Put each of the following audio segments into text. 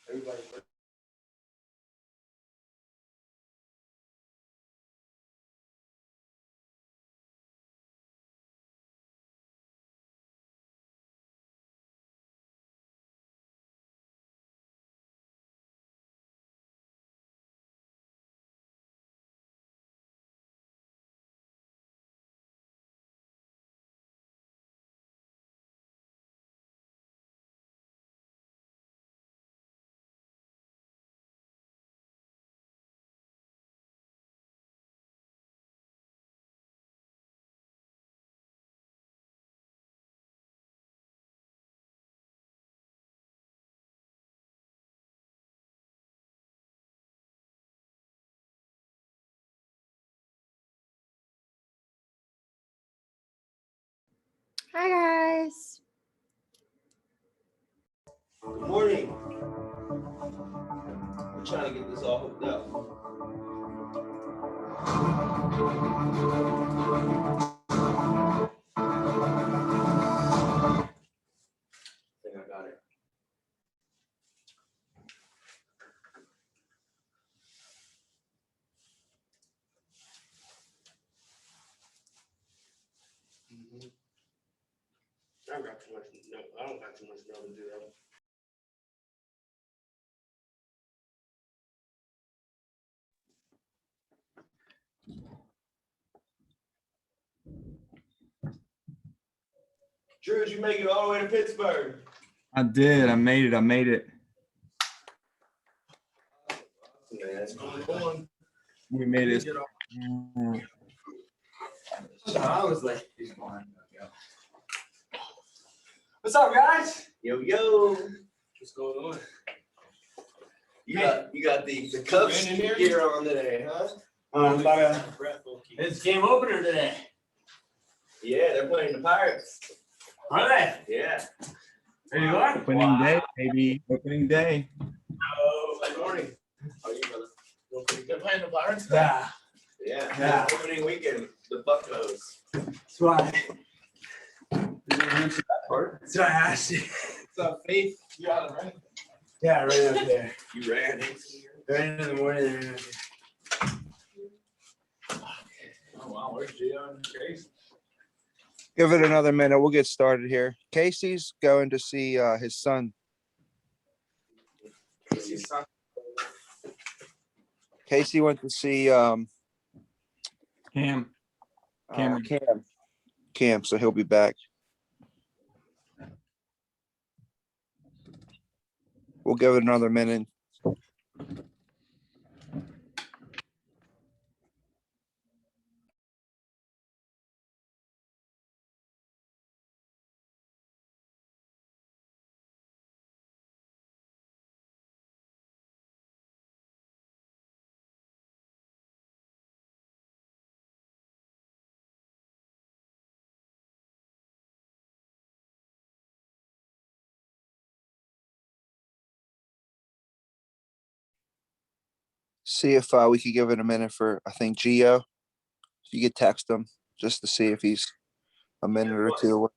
Everybody. Hi guys. Good morning. We're trying to get this all hooked up. I think I got it. I got too much. No, I don't got too much now to do that. Drew, did you make it all the way to Pittsburgh? I did. I made it. Man, that's going. We made it. So I was like, what's up, guys? Yo, yo. What's going on? You got the Cubs gear on today, huh? I'm about to. It's game opener today. Yeah, they're playing the Pirates. Are they? Yeah. There you are. Opening day, baby. Opening day. Oh, Good morning. How are you, brother? they're playing the Pirates? Yeah. Yeah. Opening weekend, the Buccos. That's why. That's why I asked you. What's up, Faith? You out of running? Yeah, right up there. You ran. Right in the morning. Right up there. Oh, wow. Where's Gio and Grace? Give it another minute. We'll get started here. Casey's going to see his son. Casey went to see Cam. Cam, so he'll be back. We'll give it another minute. See if we could give it a minute for, I think, Gio. You could text him just to see if he's a minute or two.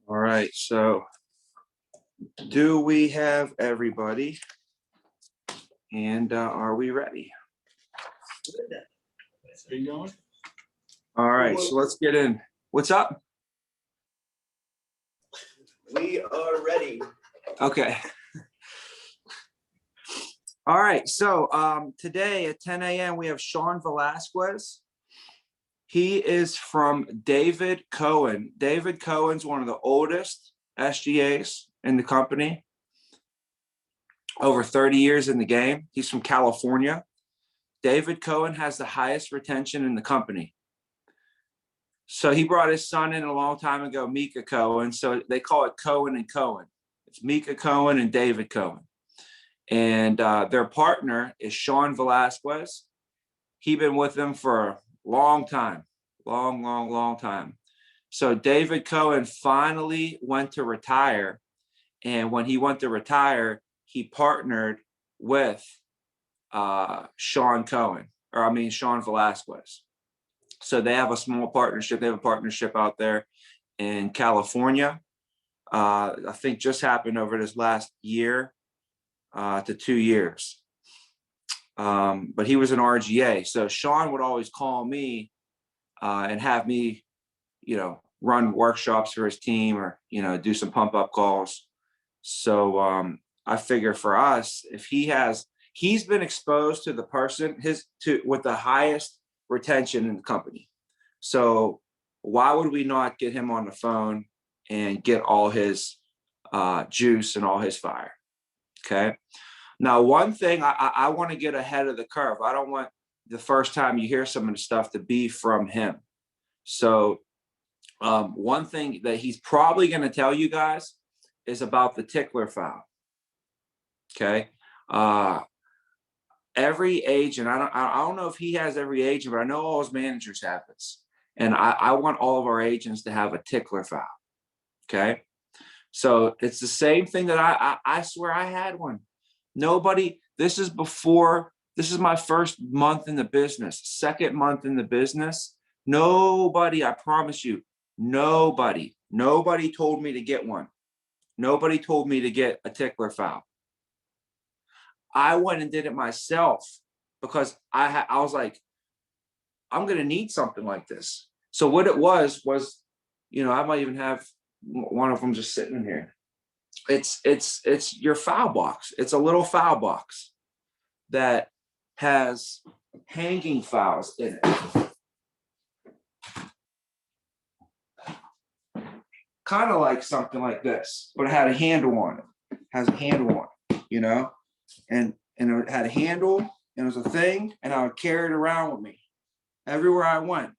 All right, so do we have everybody? And are we ready? Are you going? All right, so let's get in. What's up? We are ready. Okay. All right, so today at 10 a.m. we have Sean Velasquez. He is from David Cohen. David Cohen's one of the oldest SGAs in the company. Over 30 years in the game. He's from California. David Cohen has the highest retention in the company. So he brought his son in a long time ago, Mika Cohen. So they call it Cohen and Cohen. It's Mika Cohen and David Cohen. And their partner is Sean Velasquez. He's been with them for a long time, long time. So David Cohen finally went to retire. And when he went to retire, he partnered with Sean Velasquez. So they have a small partnership. They have a partnership out there in California. I think just happened over this last year to 2 years. But he was an RGA. So Sean would always call me and have me, run workshops for his team or, do some pump up calls. So I figure for us, if he's been exposed to the person with the highest retention in the company. So why would we not get him on the phone and get all his juice and all his fire? Okay. Now, one thing I want to get ahead of the curve. I don't want the first time you hear some of the stuff to be from him. So one thing that he's probably going to tell you guys is about the tickler foul. Okay. Every agent, I don't know if he has every agent, but I know all his managers have this. And I want all of our agents to have a tickler foul. Okay. So it's the same thing that I swear I had one. This is my first month in the business, second month in the business. Nobody, I promise you, nobody told me to get one. Nobody told me to get a tickler foul. I went and did it myself because I was like, I'm going to need something like this. So what it was, I might even have one of them just sitting in here. It's your foul box. It's a little foul box that has hanging fouls in it. Kind of like something like this, but it had a handle on it. Has a handle on it, and it had a handle and it was a thing, and I would carry it around with me everywhere I went.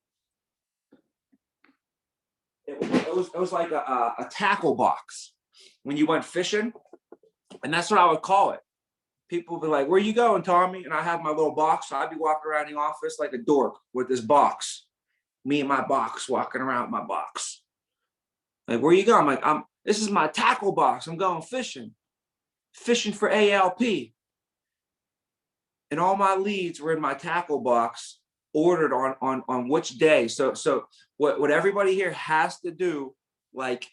It was like a tackle box when you went fishing, and that's what I would call it. People would be like, "Where you going, Tommy?" And I have my little box, so I'd be walking around the office like a dork with this box. Me and my box, walking around with my box. Like, where you going? I'm like, this is my tackle box. I'm going fishing for ALP. And all my leads were in my tackle box, ordered on which day. So what everybody here has to do, like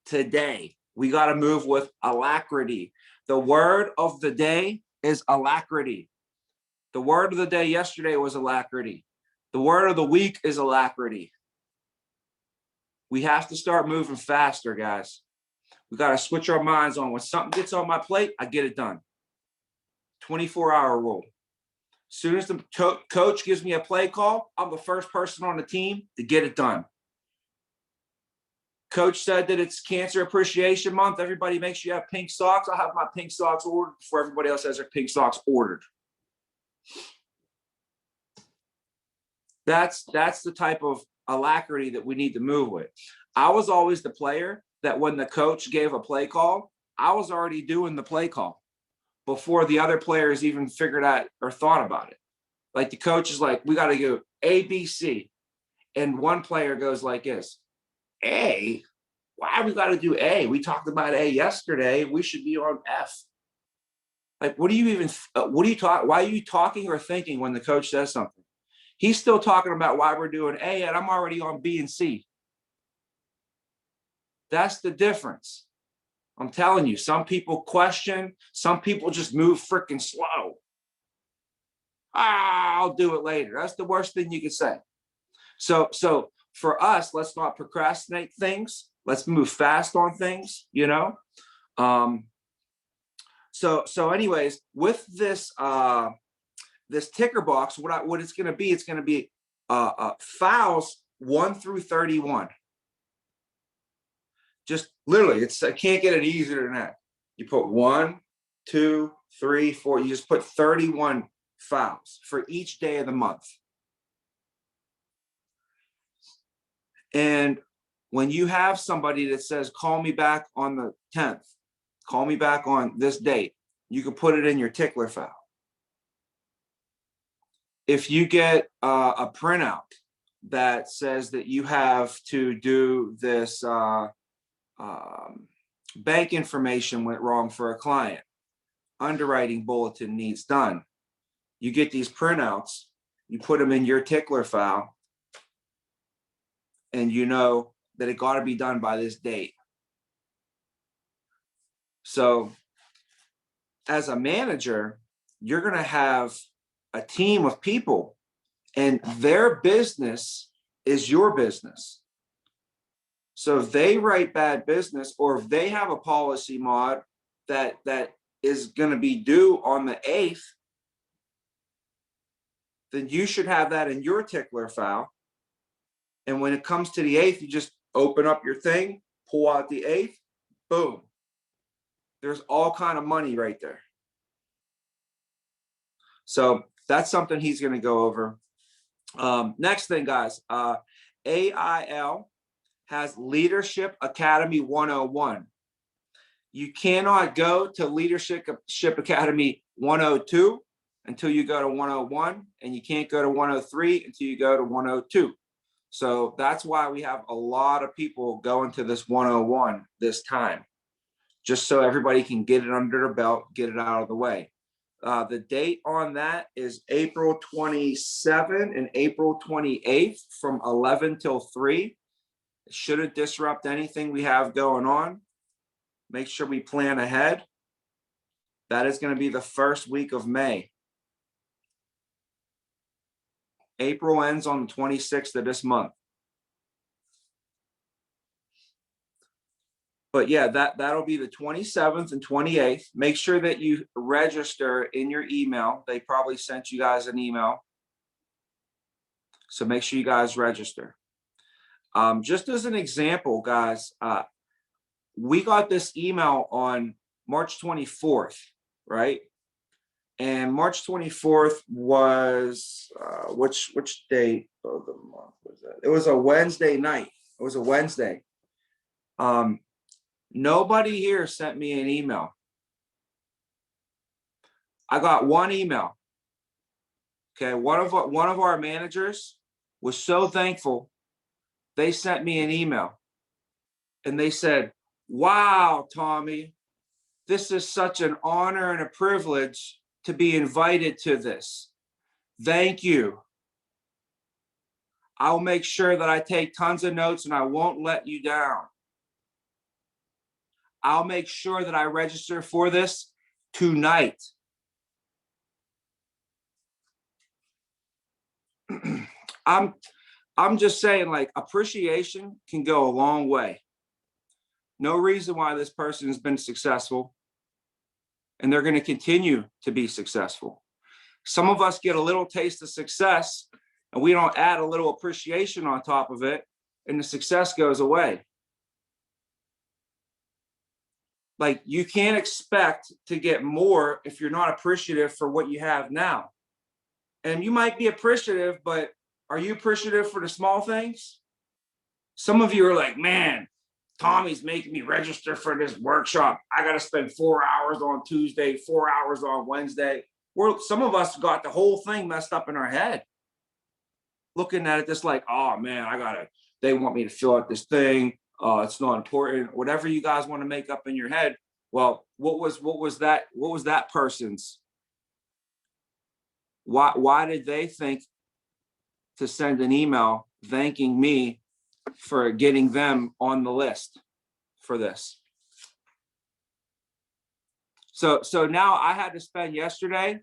today, we got to move with alacrity. The word of the day is alacrity. The word of the day yesterday was alacrity. The word of the week is alacrity. We have to start moving faster, guys. We got to switch our minds on when something gets on my plate, I get it done. 24-hour rule. As soon as the coach gives me a play call, I'm the first person on the team to get it done. Coach said that it's Cancer Appreciation Month. Everybody make sure you have pink socks. I'll have my pink socks ordered before everybody else has their pink socks ordered. That's the type of alacrity that we need to move with. I was always the player that when the coach gave a play call, I was already doing the play call before the other players even figured out or thought about it. Like the coach is like, we got to go A, B, C. And one player goes like this, A? Why we got to do A? We talked about A yesterday. We should be on F. Like, what do you even, what are you talking? Why are you talking or thinking when the coach says something? He's still talking about why we're doing A, and I'm already on B and C. That's the difference. I'm telling you, some people question, some people just move freaking slow. I'll do it later. That's the worst thing you can say. So for us, let's not procrastinate things. Let's move fast on things, you know? So anyways, with this, this ticker box, what it's going to be fouls 1 through 31. Just literally, I can't get it easier than that. You put 1, 2, 3, 4. You just put 31 fouls for each day of the month. And when you have somebody that says, call me back on the 10th, call me back on this date, you can put it in your tickler foul. If you get a printout that says that you have to do this bank information went wrong for a client, underwriting bulletin needs done, you get these printouts, you put them in your tickler file, and you know that it got to be done by this date. So as a manager, you're going to have a team of people, and their business is your business. So if they write bad business, or if they have a policy mod that is going to be due on the 8th, then you should have that in your tickler file. And when it comes to the 8th, you just open up your thing, pull out the 8th, boom. There's all kind of money right there. So that's something he's going to go over. Next thing, guys, AIL has Leadership Academy 101. You cannot go to Leadership Academy 102 until you go to 101, and you can't go to 103 until you go to 102. So that's why we have a lot of people going to this 101 this time, just so everybody can get it under their belt, get it out of the way. The date on that is April 27 and April 28th from 11 till 3. It shouldn't disrupt anything we have going on. Make sure we plan ahead. That is going to be the first week of May. April ends on the 26th of this month. But yeah, that'll be the 27th and 28th. Make sure that you register in your email. They probably sent you guys an email. So make sure you guys register. Just as an example, guys, we got this email on March 24th, right? And March 24th was, which day of the month was that? It was a Wednesday night. It was a Wednesday. Nobody here sent me an email. I got one email. Okay, one of our managers was so thankful. They sent me an email, and they said, "Wow, Tommy, this is such an honor and a privilege to be invited to this. Thank you. I'll make sure that I take tons of notes, and I won't let you down. I'll make sure that I register for this tonight." I'm just saying, like, appreciation can go a long way. No reason why this person has been successful, and they're going to continue to be successful. Some of us get a little taste of success, and we don't add a little appreciation on top of it, and the success goes away. Like, you can't expect to get more if you're not appreciative for what you have now. And you might be appreciative, but are you appreciative for the small things? Some of you are like, man, Tommy's making me register for this workshop. I got to spend 4 hours on Tuesday, 4 hours on Wednesday. Some of us got the whole thing messed up in our head. Looking at it just like, oh man, they want me to fill out this thing. It's not important. Whatever you guys want to make up in your head, Well, what was that person's? Why did they think to send an email thanking me for getting them on the list for this? So now I had to spend yesterday.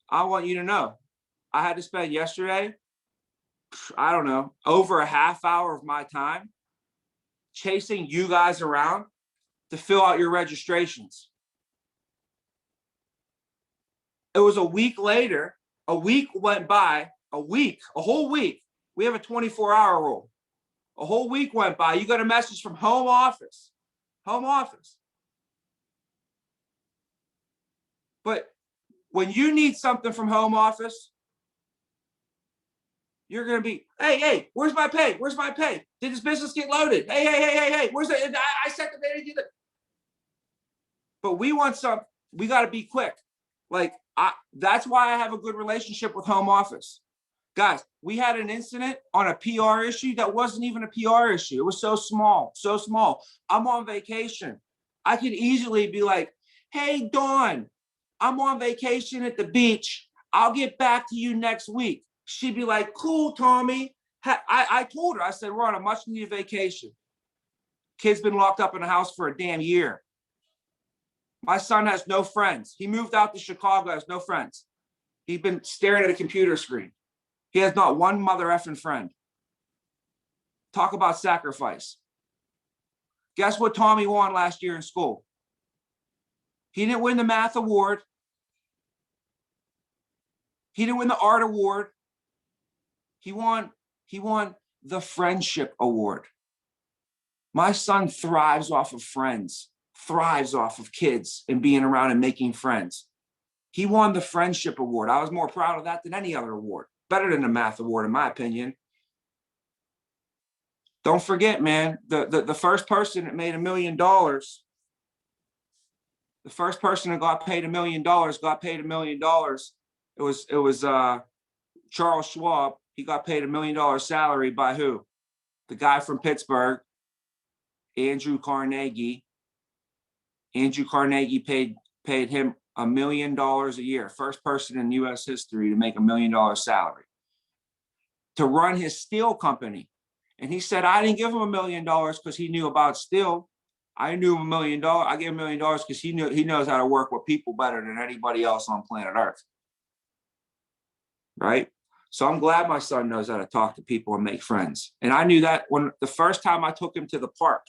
I want you to know, I had to spend yesterday, I don't know, over a half hour of my time chasing you guys around to fill out your registrations. It was a week later, a week went by, a whole week. We have a 24-hour rule. A whole week went by. You got a message from home office. But when you need something from home office, you're going to be, hey, where's my pay? Where's my pay? Did this business get loaded? Hey, where's it? I sent the data to the. But we want some, we got to be quick. Like, that's why I have a good relationship with home office. Guys, we had an incident on a PR issue that wasn't even a PR issue. It was so small. I'm on vacation. I could easily be like, hey, Dawn, I'm on vacation at the beach. I'll get back to you next week. She'd be like, cool, Tommy. I told her, I said, we're on a much needed vacation. Kid's been locked up in the house for a damn year. My son has no friends. He moved out to Chicago, has no friends. He's been staring at a computer screen. He has not one mother effing friend. Talk about sacrifice. Guess what Tommy won last year in school? He didn't win the math award. He didn't win the art award. He won the friendship award. My son thrives off of friends, thrives off of kids and being around and making friends. He won the friendship award. I was more proud of that than any other award. Better than the math award, in my opinion. Don't forget, man, the first person that made $1 million, the first person that got paid $1 million got paid $1 million. It was Charles Schwab. He got paid $1 million salary by who? The guy from Pittsburgh, Andrew Carnegie. Andrew Carnegie paid him $1 million a year. First person in U.S. history to make $1 million salary to run his steel company. And he said, I didn't give him $1 million because he knew about steel. I knew $1 million. I gave $1 million because he knows how to work with people better than anybody else on planet Earth. Right? So I'm glad my son knows how to talk to people and make friends. And I knew that when the first time I took him to the park,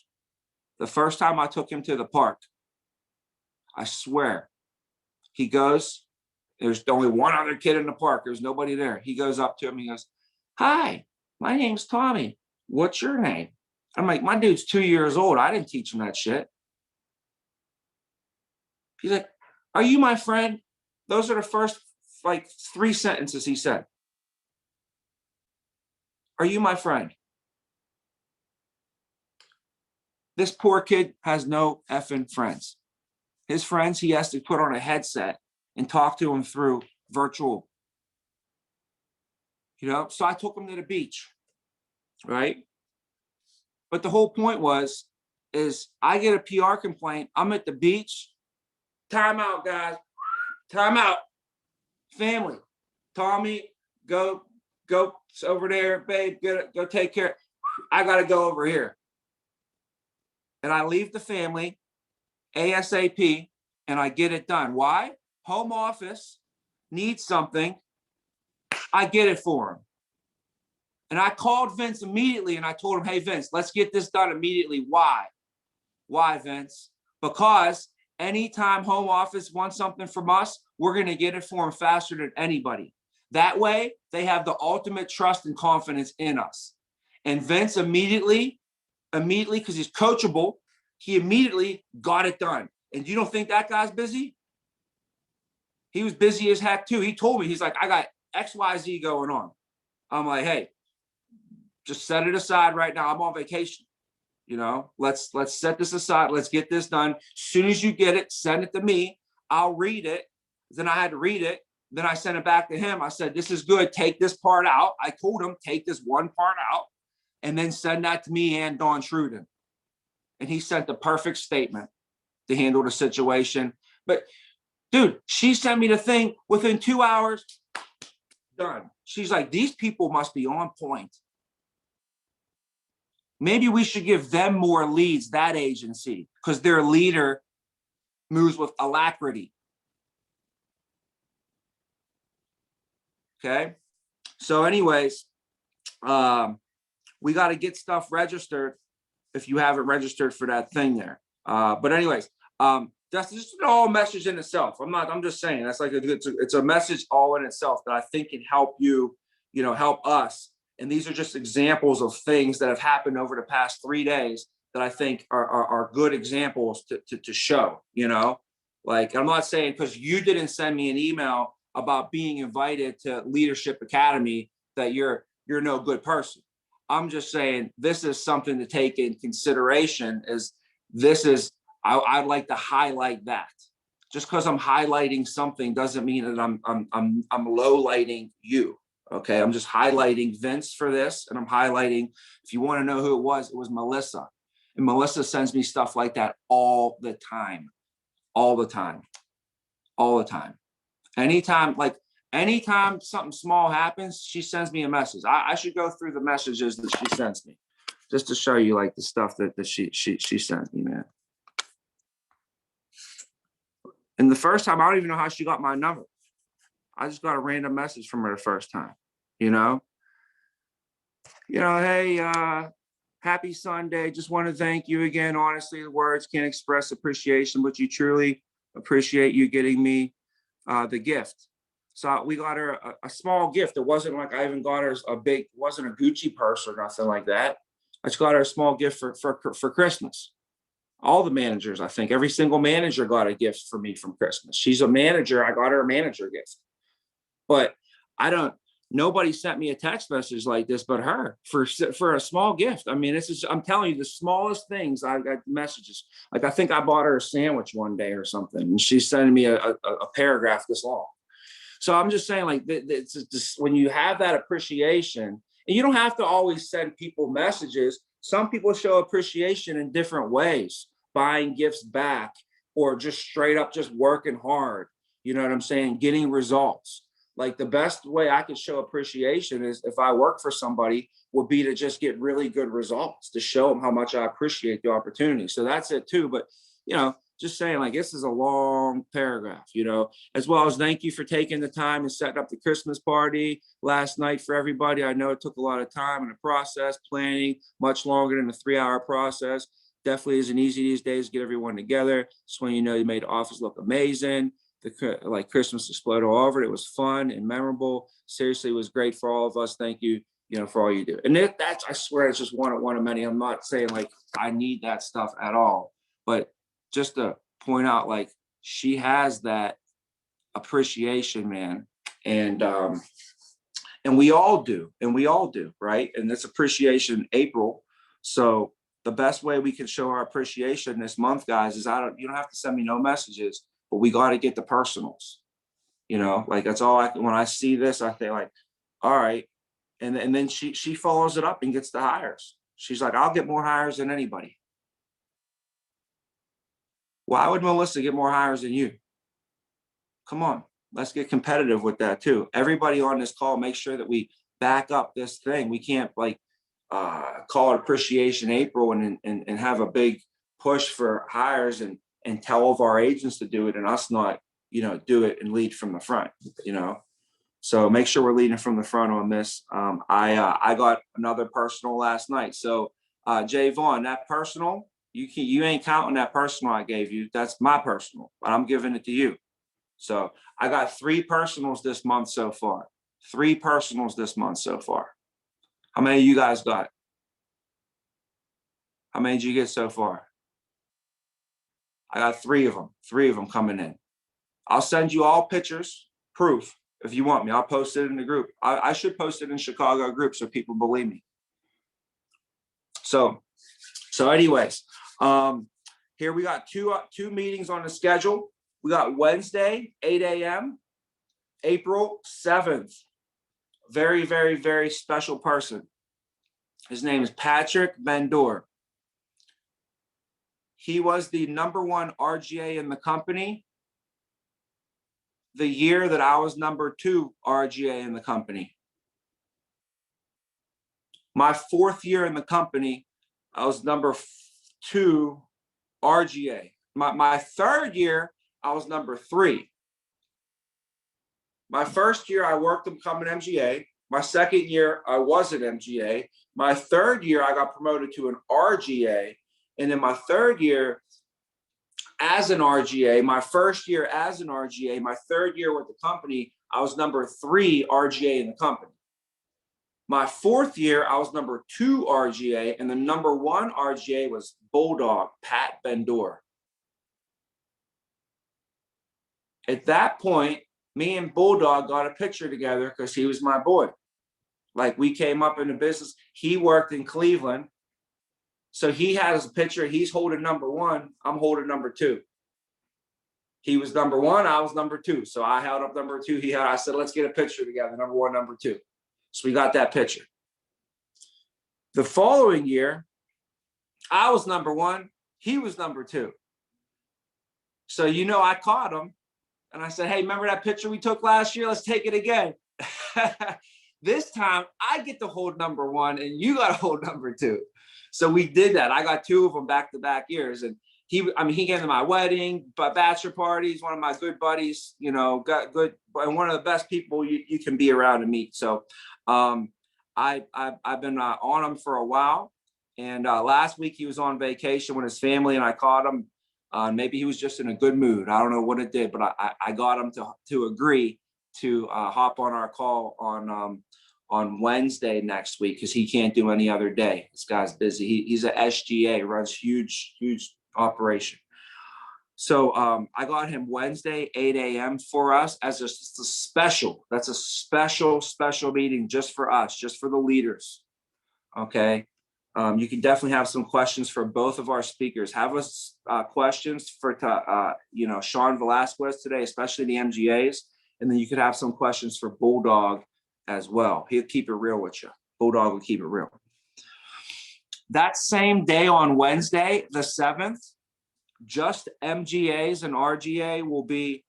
I swear, he goes, there's only one other kid in the park. There's nobody there. He goes up to him. He goes, hi, my name's Tommy. What's your name? I'm like, my dude's 2 years old. I didn't teach him that shit. He's like, are you my friend? Those are the first like 3 sentences he said. Are you my friend? This poor kid has no effing friends. His friends, he has to put on a headset and talk to him through virtual. So I took him to the beach, right? But the whole point is I get a PR complaint. I'm at the beach. Time out, guys. Time out. Family. Tommy, go over there, babe. Go take care. I got to go over here. And I leave the family ASAP and I get it done. Why? Home office needs something. I get it for him. And I called Vince immediately and I told him, hey, Vince, let's get this done immediately. Why? Why, Vince? Because anytime home office wants something from us, we're going to get it for them faster than anybody. That way, they have the ultimate trust and confidence in us. And Vince immediately, because he's coachable, he immediately got it done. And you don't think that guy's busy? He was busy as heck too. He told me, he's like, I got XYZ going on. I'm like, hey, just set it aside right now. I'm on vacation. Let's set this aside. Let's get this done. As soon as you get it, send it to me. I'll read it. Then I had to read it. Then I sent it back to him. I said, this is good. Take this part out. I told him, take this one part out and then send that to me and Dawn Truden. And he sent the perfect statement to handle the situation. But dude, she sent me the thing within 2 hours, done. She's like, these people must be on point. Maybe we should give them more leads, that agency, because their leader moves with alacrity. Okay. So anyways, we got to get stuff registered if you haven't registered for that thing there. But anyways, that's just an all message in itself. I'm just saying that's like it's a message all in itself that I think can help you, help us. And these are just examples of things that have happened over the past 3 days that I think are good examples to show, like, I'm not saying because you didn't send me an email about being invited to Leadership Academy that you're no good person. I'm just saying this is something to take in consideration. I'd like to highlight that. Just because I'm highlighting something doesn't mean that I'm low lighting you. Okay, I'm just highlighting Vince for this, and I'm highlighting. If you want to know who it was Melissa, and Melissa sends me stuff like that all the time. Anytime something small happens, she sends me a message. I should go through the messages that she sends me, just to show you like the stuff that she sends me, man. And the first time, I don't even know how she got my number. I just got a random message from her the first time, hey, happy Sunday. Just want to thank you again. Honestly, the words can't express appreciation, but you truly appreciate you getting me the gift. So we got her a small gift. It wasn't like I even got her wasn't a Gucci purse or nothing like that. I just got her a small gift for Christmas. All the managers, I think every single manager got a gift for me from Christmas. She's a manager. I got her a manager gift. But nobody sent me a text message like this but her for a small gift. I mean, I'm telling you, the smallest things. I got messages. Like, I think I bought her a sandwich one day or something, and she's sending me a paragraph this long. So I'm just saying, like, it's just, when you have that appreciation, and you don't have to always send people messages. Some people show appreciation in different ways, buying gifts back, or just straight up just working hard. You know what I'm saying? Getting results. Like, the best way I could show appreciation is if I work for somebody would be to just get really good results, to show them how much I appreciate the opportunity. So that's it too. But, just saying, like, this is a long paragraph, as well as thank you for taking the time and setting up the Christmas party last night for everybody. I know it took a lot of time in the process, planning, much longer than a 3-hour process. Definitely isn't easy these days to get everyone together. Just when you made the office look amazing. The Christmas exploded all over it. It was fun and memorable. Seriously, it was great for all of us. Thank you, for all you do. And that's, I swear, it's just one of many. I'm not saying like I need that stuff at all, but just to point out, like, she has that appreciation, man. And we all do, right? And it's Appreciation April. So the best way we can show our appreciation this month, guys, is you don't have to send me no messages, but we got to get the personals, like, that's all when I see this, I think, like, all right. And then she follows it up and gets the hires. She's like, I'll get more hires than anybody. Why would Melissa get more hires than you? Come on, let's get competitive with that too. Everybody on this call, make sure that we back up this thing. We can't call it Appreciation April and have a big push for hires and tell all of our agents to do it and us not, do it and lead from the front, So make sure we're leading from the front on this. I got another personal last night. So Jay Vaughn, that personal, you ain't counting that personal I gave you. That's my personal, but I'm giving it to you. So I got 3 personals this month so far. 3 personals this month so far. How many of you guys got? How many did you get so far? I got 3 of them. 3 of them coming in. I'll send you all pictures, proof, if you want me. I'll post it in the group. I should post it in Chicago group so people believe me. So anyways, here we got two meetings on the schedule. We got Wednesday, 8 a.m., April 7th. Very, very, very special person. His name is Patrick Bendor. he was the #1 RGA in the company the year that I was #2 RGA in the company. My 4th year in the company, I was #2 RGA. My 3rd year, I was #3. My 1st year, I worked to become an MGA. My 2nd year, I was an MGA. My 3rd year, I got promoted to an RGA. And in my 3rd year as an RGA, my 1st year as an RGA, my 3rd year with the company, I was #3 RGA in the company. My 4th year, I was #2 RGA, and the #1 RGA was Bulldog, Pat Bendor. At that point, me and Bulldog got a picture together because he was my boy. Like, we came up in the business. He worked in Cleveland. So he has a picture. He's holding #1. I'm holding #2. He was #1. I was #2. So I held up #2. I said, let's get a picture together, #1, #2. So we got that picture. The following year, I was #1. He was #2. So, I caught him. And I said, hey, remember that picture we took last year? Let's take it again. This time, I get to hold #1 and you got to hold #2. So we did that. I got 2 of them back-to-back years. And he came to my wedding, bachelor parties, one of my good buddies, got good, and one of the best people you can be around and meet. So I've been on him for a while. And last week he was on vacation with his family and I caught him. Maybe he was just in a good mood. I don't know what it did, but I got him to agree to hop on our call on Wednesday next week because he can't do any other day. This guy's busy. He's a SGA, runs huge operation. So I got him Wednesday, 8 a.m. for us as a special. That's a special meeting just for us, just for the leaders. Okay. You can definitely have some questions for both of our speakers. Have us questions for Sean Velasquez today, especially the MGAs, and then you could have some questions for Bulldog as well. He'll keep it real with you. Bulldog will keep it real. That same day on Wednesday, the 7th, just MGAs and RGA will be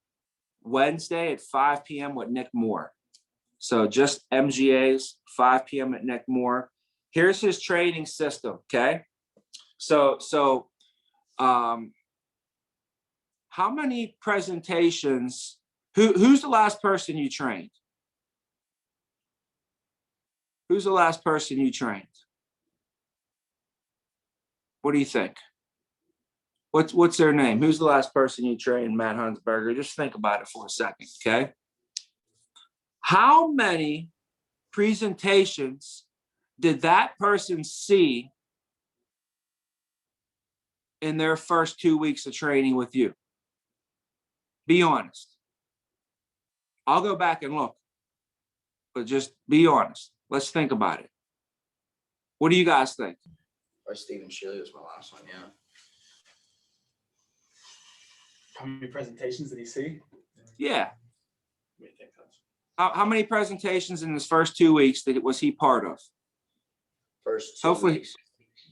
Wednesday at 5 p.m. with Nick Moore. So just MGAs, 5 p.m. at Nick Moore. Here's his training system, okay? So how many presentations, who's the last person you trained? Who's the last person you trained? What do you think? What's their name? Who's the last person you trained, Matt Hunsberger? Just think about it for a second, okay? How many presentations did that person see in their first 2 weeks of training with you? Be honest. I'll go back and look, but just be honest. Let's think about it. What do you guys think? Stephen Shirley was my last one, yeah. How many presentations did he see? Yeah. How many presentations in his first 2 weeks was he part of? First 2 Hopefully, weeks.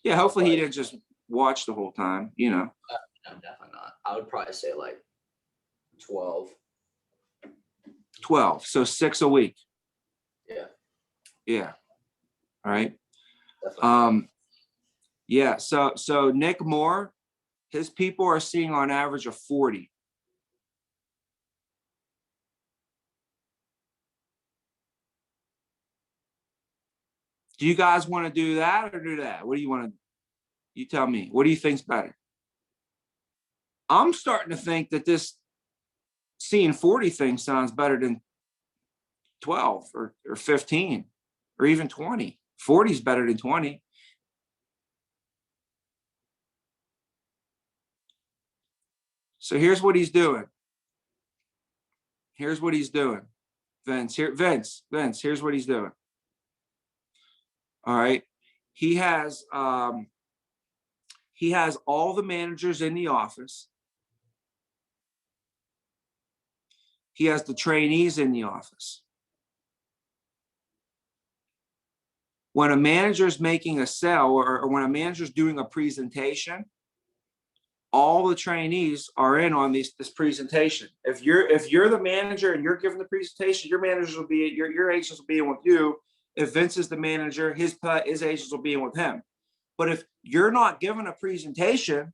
yeah, hopefully he didn't just watch the whole time, No, definitely not. I would probably say like 12. 12, so 6 a week. Yeah, Yeah. All right. definitely. Yeah, so Nick Moore, his people are seeing on average of 40. Do you guys want to do that or do that? What do you want to, you tell me, what do you think's better? I'm starting to think that this seeing 40 thing sounds better than 12 or 15 or even 20. 40 is better than 20. So here's what he's doing. Here's what he's doing. Vince, here's what he's doing. All right. He has all the managers in the office. He has the trainees in the office. When a manager is making a sale or when a manager is doing a presentation, all the trainees are in on this presentation. If you're the manager and you're giving the presentation, your managers will be, your agents will be in with you. If Vince is the manager, his agents will be in with him. But if you're not giving a presentation,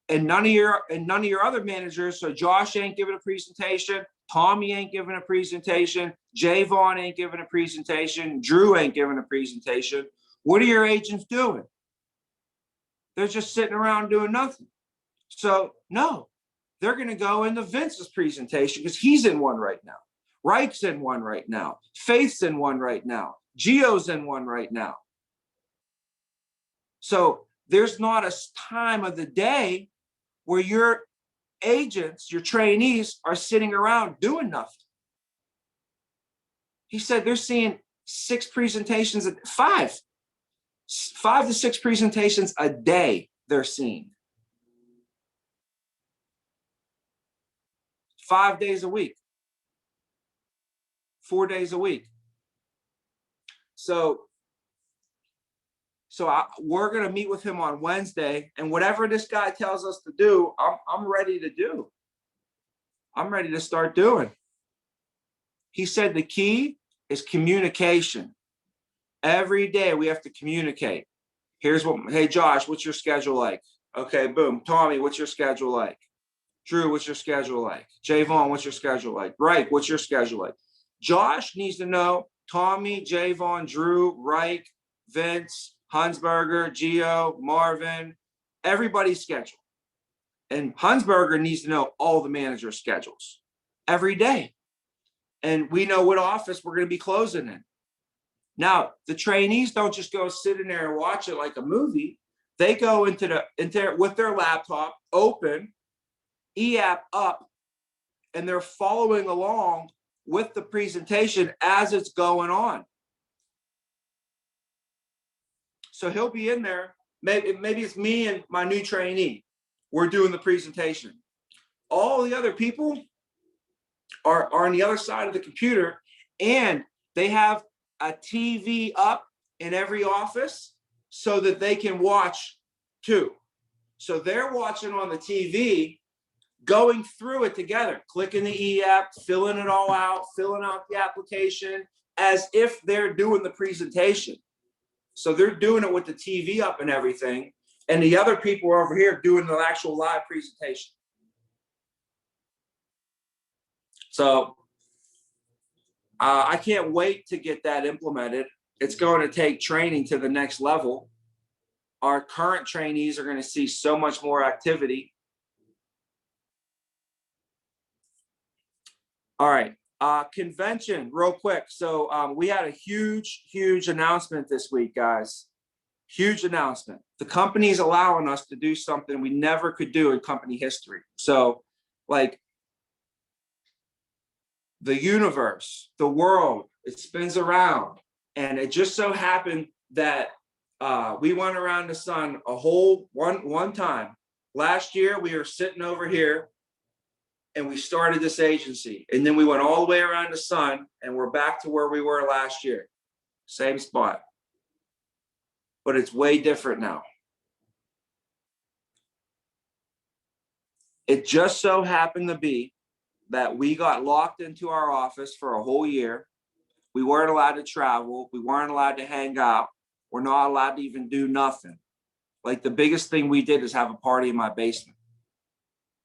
and none of your other managers, so Josh ain't giving a presentation, Tommy ain't giving a presentation, Javon ain't giving a presentation, Drew ain't giving a presentation, what are your agents doing? They're just sitting around doing nothing. So no, they're going to go into Vince's presentation because he's in one right now. Reich's in one right now. Faith's in one right now. Gio's in one right now. So there's not a time of the day where your agents, your trainees are sitting around doing nothing. He said they're seeing 6 presentations, 5 to 6 presentations a day they're seeing. 5 days a week, 4 days a week. So we're going to meet with him on Wednesday, and whatever this guy tells us to do, I'm ready to do. I'm ready to start doing. He said the key is communication. Every day we have to communicate. Hey, Josh, what's your schedule like? Okay, boom. Tommy, what's your schedule like? Drew, what's your schedule like? Javon, what's your schedule like? Reich, what's your schedule like? Josh needs to know Tommy, Javon, Drew, Reich, Vince, Hunsberger, Gio, Marvin, everybody's schedule. And Hunsberger needs to know all the manager schedules every day. And we know what office we're going to be closing in. Now, the trainees don't just go sit in there and watch it like a movie. They go into with their laptop open, e-app up, and they're following along with the presentation as it's going on. So he'll be in there. Maybe it's me and my new trainee. We're doing the presentation. All the other people are on the other side of the computer, and they have a TV up in every office so that they can watch too. So they're watching on the TV, going through it together, clicking the e-app, filling it all out, filling out the application as if they're doing the presentation. So they're doing it with the TV up and everything. And the other people are over here doing the actual live presentation. So I can't wait to get that implemented. It's going to take training to the next level. Our current trainees are going to see so much more activity. All right, convention, real quick. So we had a huge announcement this week, guys. Huge announcement. The company is allowing us to do something we never could do in company history. So, like, the universe, the world, it spins around. And it just so happened that we went around the sun a whole one time. Last year, we were sitting over here and we started this agency. And then we went all the way around the sun and we're back to where we were last year. Same spot. But it's way different now. It just so happened to be that we got locked into our office for a whole year. We weren't allowed to travel. We weren't allowed to hang out. We're not allowed to even do nothing. Like, the biggest thing we did is have a party in my basement.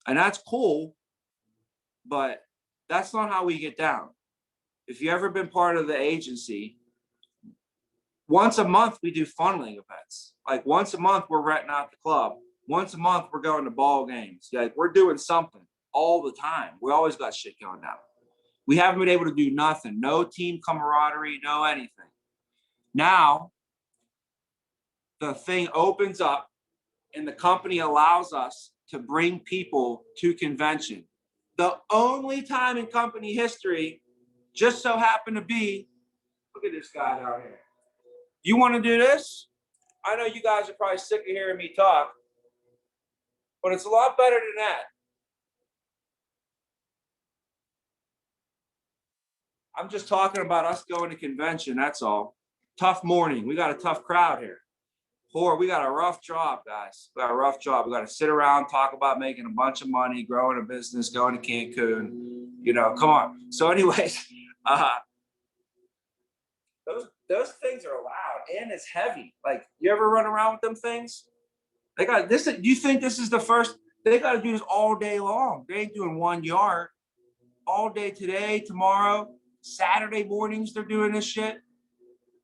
And that's cool, but that's not how we get down. If you ever been part of the agency, once a month we do funneling events. Like, once a month we're renting out the club. Once a month we're going to ball games. Like, we're doing something all the time. We always got shit going down. We haven't been able to do nothing. No team camaraderie, no anything. Now, the thing opens up and the company allows us to bring people to convention. The only time in company history just so happened to be, look at this guy down here. You want to do this? I know you guys are probably sick of hearing me talk, but it's a lot better than that. I'm just talking about us going to convention, that's all. Tough morning. We got a tough crowd here. We got a rough job, guys. We got a rough job. We got to sit around, talk about making a bunch of money, growing a business, going to Cancun. You know, come on. So, anyways, those things are loud and it's heavy. Like, you ever run around with them things? They got this. You think this is the first? They got to do this all day long. They ain't doing 1 yard all day today, tomorrow, Saturday mornings. They're doing this shit.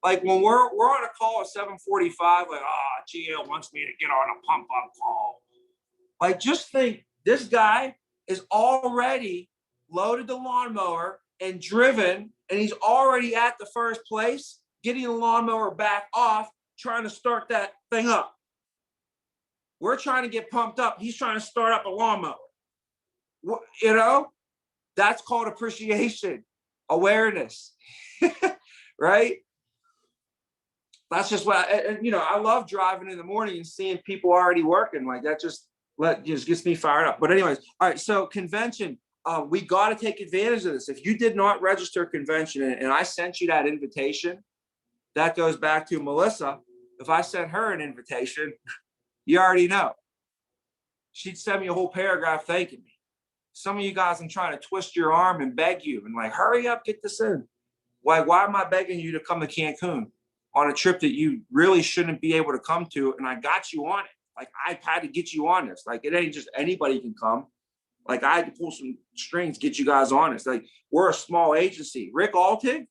Like when we're on a call at 7:45, like, Gio wants me to get on a pump up call. Like, just think, this guy is already loaded the lawnmower and driven, and he's already at the first place, getting the lawnmower back off, trying to start that thing up. We're trying to get pumped up. He's trying to start up a lawnmower. You know, that's called appreciation, awareness, right? That's just what, I love driving in the morning and seeing people already working. Like, that just gets me fired up. But anyways, all right, so convention, we got to take advantage of this. If you did not register convention and I sent you that invitation, that goes back to Melissa. If I sent her an invitation, you already know. She'd send me a whole paragraph thanking me. Some of you guys, I'm trying to twist your arm and beg you and like, hurry up, get this in. Why am I begging you to come to Cancun on a trip that you really shouldn't be able to come to? And I got you on it. Like, I had to get you on this. Like, it ain't just anybody can come. Like, I had to pull some strings, get you guys on this. Like, we're a small agency. Rick Altig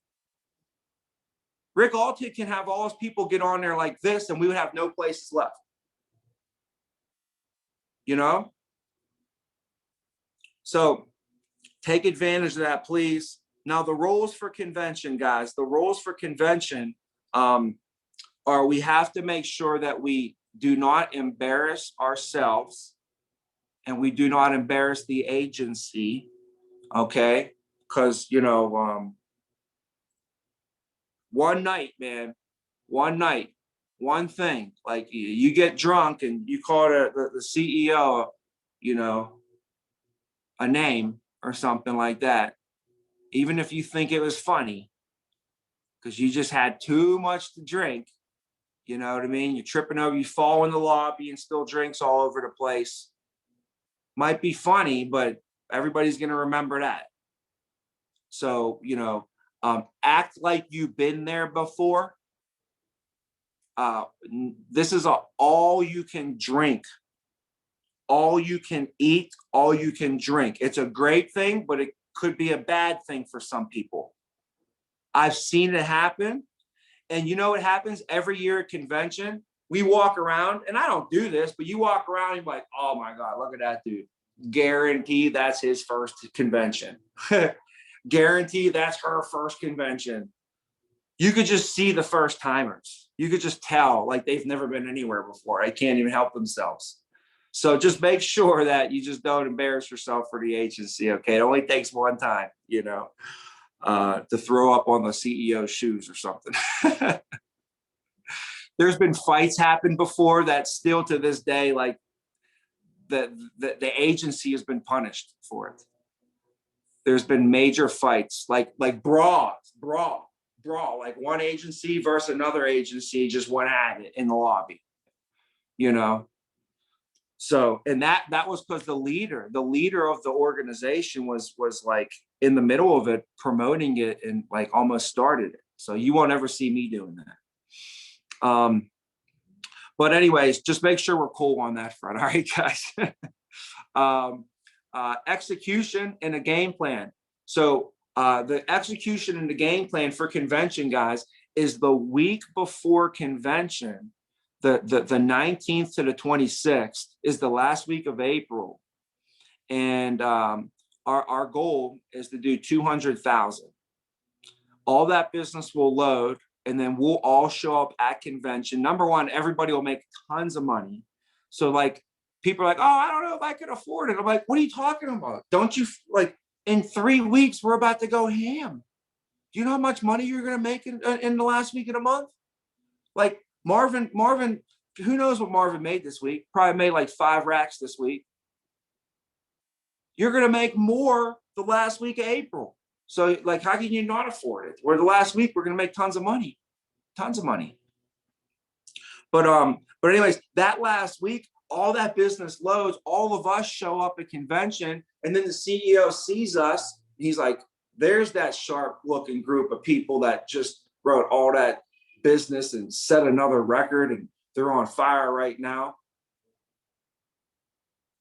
can have all his people get on there like this, and we would have no places left. You know? So take advantage of that, please. Now, the rules for convention, guys, are we have to make sure that we do not embarrass ourselves and we do not embarrass the agency, okay? Because, one night, man, one thing, like you get drunk and you call the CEO, a name or something like that, even if you think it was funny, because you just had too much to drink, you know what I mean? You're tripping over, you fall in the lobby and spill drinks all over the place. Might be funny, but everybody's going to remember that. So, act like you've been there before. This is all you can drink, all you can eat, all you can drink. It's a great thing, but it could be a bad thing for some people. I've seen it happen. And you know what happens every year at convention? We walk around, and I don't do this, but you walk around and you're like, oh my God, look at that dude. Guarantee that's his first convention. Guarantee that's her first convention. You could just see the first timers. You could just tell, like, they've never been anywhere before. They can't even help themselves. So just make sure that you just don't embarrass yourself for the agency, okay? It only takes one time, to throw up on the CEO's shoes or something. There's been fights happen before that still to this day, like the agency has been punished for it. There's been major fights, like brawl, like one agency versus another agency just went at it in the lobby, So, and that was because the leader of the organization was like in the middle of it, promoting it and like almost started it. So you won't ever see me doing that. But anyways, just make sure we're cool on that front. All right, guys. Execution and a game plan. So the execution and the game plan for convention, guys, is the week before convention. The 19th to the 26th is the last week of April. And our goal is to do 200,000. All that business will load, and then we'll all show up at convention. Number one, everybody will make tons of money. So like, people are like, oh, I don't know if I can afford it. I'm like, what are you talking about? Don't you, like, in 3 weeks, we're about to go ham. Do you know how much money you're going to make in the last week of the month? Like, Marvin, who knows what Marvin made this week? Probably made like 5 racks this week. You're going to make more the last week of April. So like, how can you not afford it? Or the last week, we're going to make tons of money. But anyways, that last week, all that business loads, all of us show up at convention, and then the CEO sees us. He's like, there's that sharp looking group of people that just wrote all that business and set another record, and they're on fire right now.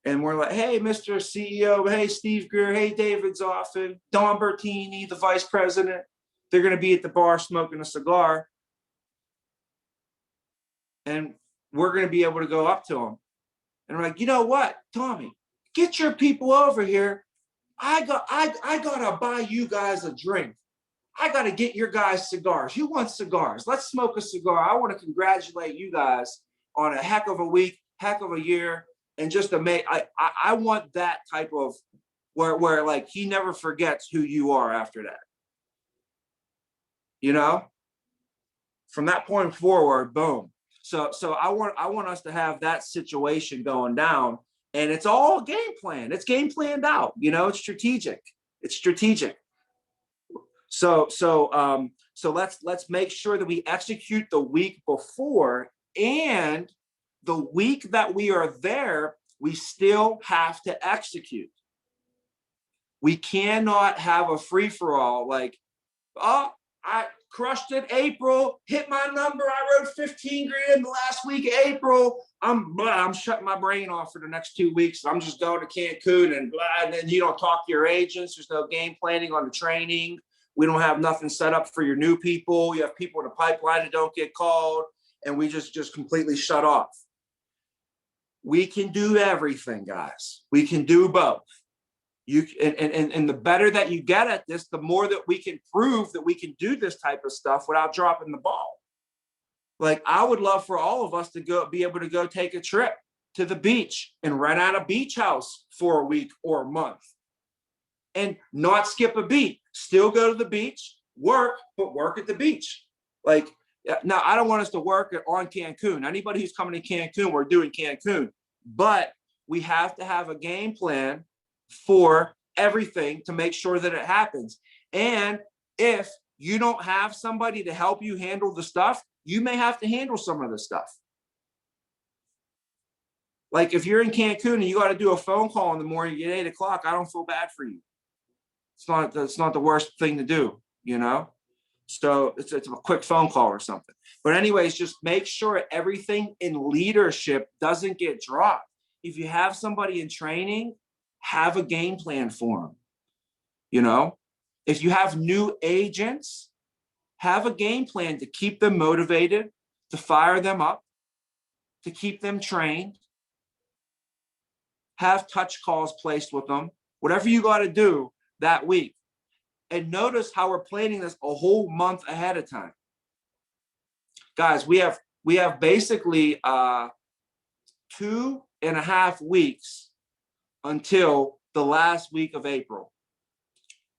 And we're like, hey, Mr. CEO, hey, Steve Greer, hey, David Zoffin, Don Bertini, the vice president. They're going to be at the bar smoking a cigar. And we're going to be able to go up to them. And we're like, you know what, Tommy, get your people over here. I gotta buy you guys a drink. I gotta get your guys cigars. You want cigars? Let's smoke a cigar. I want to congratulate you guys on a heck of a week, heck of a year, and just to make. I want that type of where like he never forgets who you are after that. You know, from that point forward, boom. So I want us to have that situation going down, and it's all game plan. It's game planned out. You know, it's strategic. It's strategic. So let's make sure that we execute the week before, and the week that we are there, we still have to execute. We cannot have a free-for-all like, oh, I crushed it April, hit my number. I wrote 15 grand the last week of April. I'm shutting my brain off for the next 2 weeks. I'm just going to Cancun and blah. And then you don't talk to your agents. There's no game planning on the training. We don't have nothing set up for your new people. You have people in the pipeline that don't get called, and we just completely shut off. We can do everything, guys. We can do both. And the better that you get at this, the more that we can prove that we can do this type of stuff without dropping the ball. Like, I would love for all of us to be able to go take a trip to the beach and rent out a beach house for a week or a month and not skip a beat. Still go to the beach, work, but work at the beach. Like, now I don't want us to work on Cancun. Anybody who's coming to Cancun, we're doing Cancun, but we have to have a game plan for everything to make sure that it happens. And if you don't have somebody to help you handle the stuff, you may have to handle some of the stuff. Like if you're in Cancun and you got to do a phone call in the morning at 8 o'clock, I don't feel bad for you. It's not the worst thing to do, you know? So it's a quick phone call or something. But anyways, just make sure everything in leadership doesn't get dropped. If you have somebody in training, have a game plan for them. You know, if you have new agents, have a game plan to keep them motivated, to fire them up, to keep them trained. Have touch calls placed with them, whatever you got to do that week. And notice how we're planning this a whole month ahead of time. Guys, we have basically 2.5 weeks until the last week of April.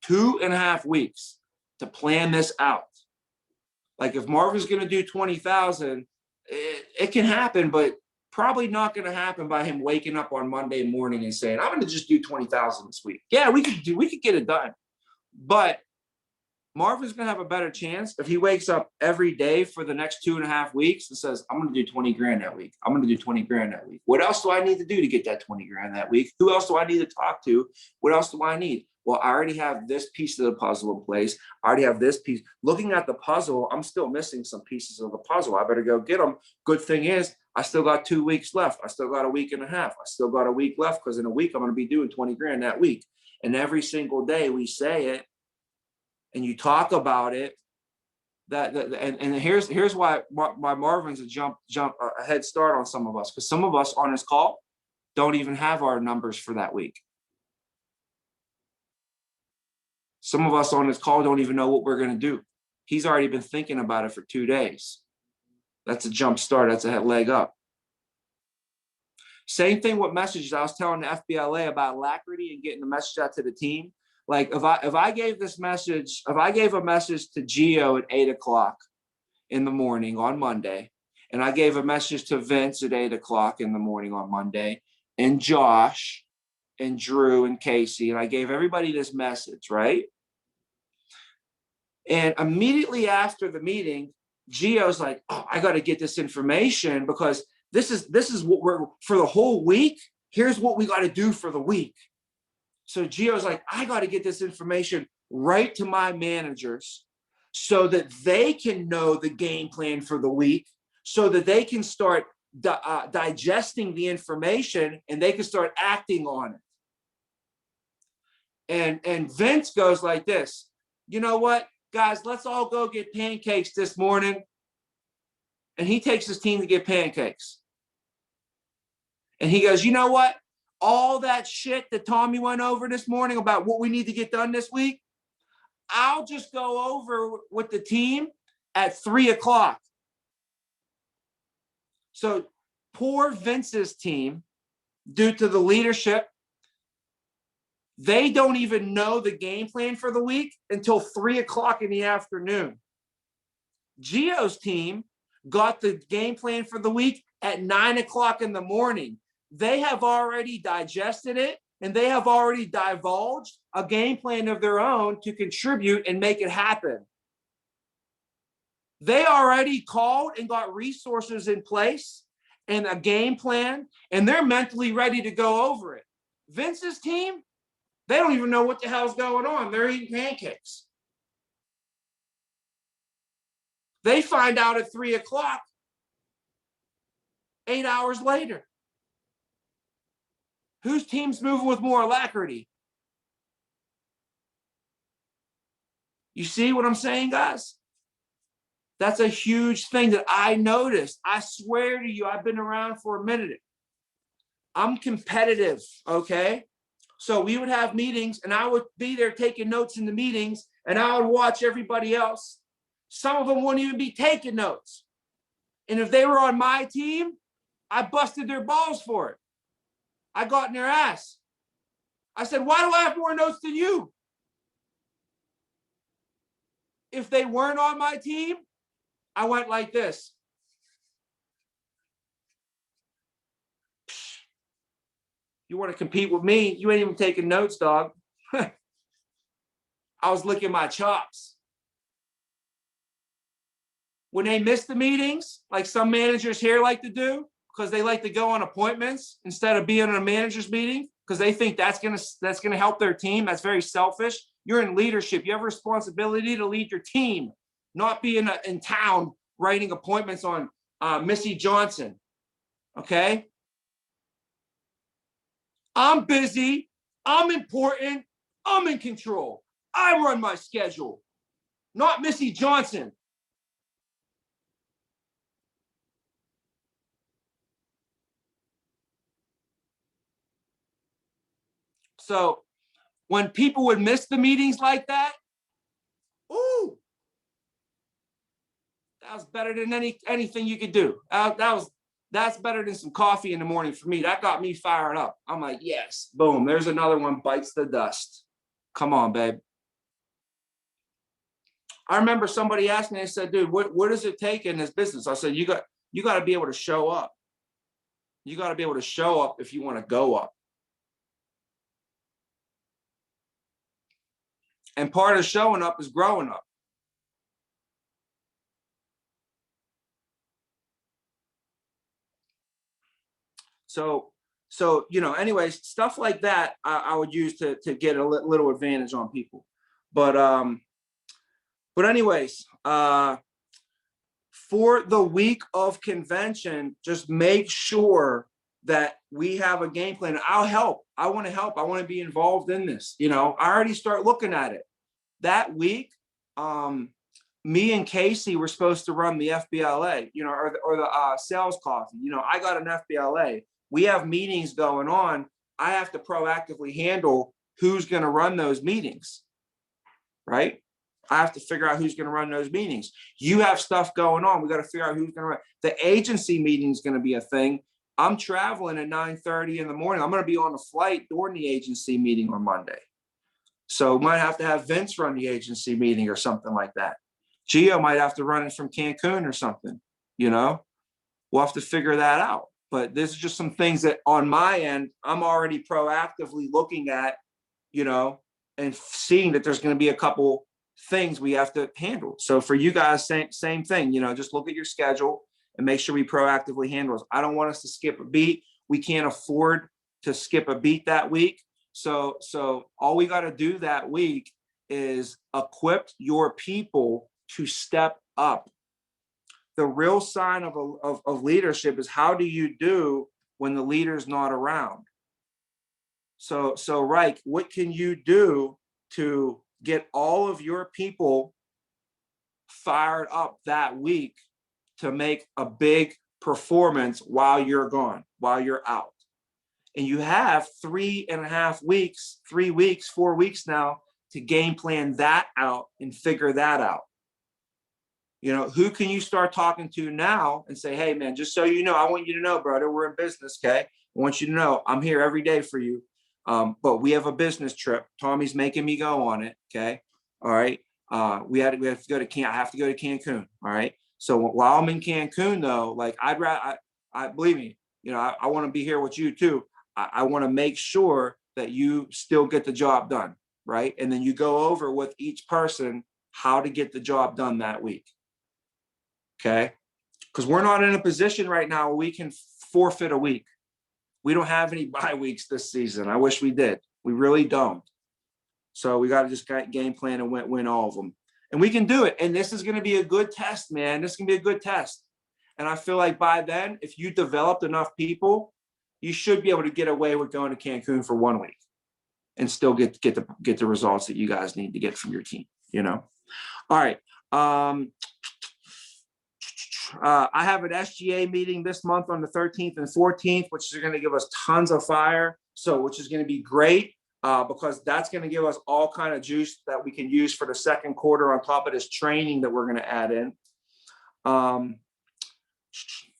2.5 weeks to plan this out. Like if Marvin's going to do 20,000, it can happen, but probably not going to happen by him waking up on Monday morning and saying, I'm going to just do 20,000 this week. Yeah, we could get it done. But Marvin's going to have a better chance if he wakes up every day for the next 2.5 weeks and says, I'm going to do 20 grand that week. I'm going to do 20 grand that week. What else do I need to do to get that 20 grand that week? Who else do I need to talk to? What else do I need? Well, I already have this piece of the puzzle in place. I already have this piece. Looking at the puzzle, I'm still missing some pieces of the puzzle. I better go get them. Good thing is, I still got 2 weeks left. I still got a week and a half. I still got a week left because in a week, I'm going to be doing 20 grand that week. And every single day we say it and you talk about it. And here's why Marvin's a a head start on some of us, because some of us on this call don't even have our numbers for that week. Some of us on this call don't even know what we're going to do. He's already been thinking about it for 2 days. That's a jump start. That's a leg up. Same thing with messages. I was telling the FBLA about alacrity and getting the message out to the team. Like if I gave a message to Gio at 8 o'clock in the morning on Monday, and I gave a message to Vince at 8 o'clock in the morning on Monday, and Josh and Drew and Casey, and I gave everybody this message, right? And immediately after the meeting, Gio's like, oh, I got to get this information because this is what we're for the whole week. Here's what we got to do for the week. So Gio's like, I got to get this information right to my managers so that they can know the game plan for the week, so that they can start digesting the information and they can start acting on it. And Vince goes like this, you know what, guys, let's all go get pancakes this morning. And he takes his team to get pancakes. And he goes, you know what? All that shit that Tommy went over this morning about what we need to get done this week, I'll just go over with the team at 3:00. So poor Vince's team, due to the leadership, they don't even know the game plan for the week until 3:00 in the afternoon. Gio's team got the game plan for the week at 9:00 in the morning. They have already digested it and they have already divulged a game plan of their own to contribute and make it happen. They already called and got resources in place and a game plan, and they're mentally ready to go over it. Vince's team, they don't even know what the hell's going on. They're eating pancakes. They find out at 3:00, 8 hours later. Whose team's moving with more alacrity? You see what I'm saying, guys? That's a huge thing that I noticed. I swear to you, I've been around for a minute. I'm competitive, okay? So we would have meetings and I would be there taking notes in the meetings and I would watch everybody else. Some of them wouldn't even be taking notes. And if they were on my team, I busted their balls for it. I got in their ass. I said, why do I have more notes than you? If they weren't on my team, I went like this. You want to compete with me? You ain't even taking notes, dog. I was licking my chops. When they miss the meetings, like some managers here like to do, because they like to go on appointments instead of being in a manager's meeting, because they think that's gonna help their team. That's very selfish. You're in leadership. You have a responsibility to lead your team, not be in town writing appointments on Missy Johnson. Okay? I'm busy. I'm important. I'm in control. I run my schedule, not Missy Johnson. So when people would miss the meetings like that, ooh, that was better than anything you could do. That's better than some coffee in the morning for me. That got me fired up. I'm like, yes, boom, there's another one, bites the dust. Come on, babe. I remember somebody asked me, they said, dude, what does it take in this business? I said, you got to be able to show up. You got to be able to show up if you want to go up. And part of showing up is growing up. So anyways, stuff like that I would use to get a little advantage on people. But anyways, for the week of convention, just make sure that we have a game plan. I'll help. I want to help. I want to be involved in this. I already start looking at it. That week, me and Casey were supposed to run the FBLA, or the sales coffee. I got an FBLA. We have meetings going on. I have to proactively handle who's going to run those meetings, right? I have to figure out who's going to run those meetings. You have stuff going on. We got to figure out who's going to run. The agency meeting is going to be a thing. I'm traveling at 9:30 in the morning. I'm going to be on a flight during the agency meeting on Monday. So might have to have Vince run the agency meeting or something like that. Gio might have to run it from Cancun or something, We'll have to figure that out. But this is just some things that on my end, I'm already proactively looking at, and seeing that there's going to be a couple things we have to handle. So for you guys, same thing, just look at your schedule and make sure we proactively handle it. I don't want us to skip a beat. We can't afford to skip a beat that week. So all we got to do that week is equip your people to step up. The real sign of leadership is, how do you do when the leader's not around? So Reich, what can you do to get all of your people fired up that week to make a big performance while you're gone, while you're out? And you have 3.5 weeks, 3 weeks, 4 weeks now to game plan that out and figure that out. Who can you start talking to now and say, hey, man, just so you know, I want you to know, brother, we're in business, okay? I want you to know I'm here every day for you. But we have a business trip. Tommy's making me go on it, okay? All right. We have to go to I have to go to Cancun, all right? So while I'm in Cancun, though, like I believe me, I want to be here with you too. I want to make sure that you still get the job done, right? And then you go over with each person how to get the job done that week, okay? Because we're not in a position right now where we can forfeit a week. We don't have any bye weeks this season. I wish we did. We really don't. So we got to just game plan and win all of them. And we can do it. And this is going to be a good test, man. This is going to be a good test. And I feel like by then, if you developed enough people, you should be able to get away with going to Cancun for 1 week and still get the results that you guys need to get from your team, All right. I have an SGA meeting this month on the 13th and 14th, which is going to give us tons of fire. So, which is going to be great because that's going to give us all kind of juice that we can use for the second quarter on top of this training that we're going to add in.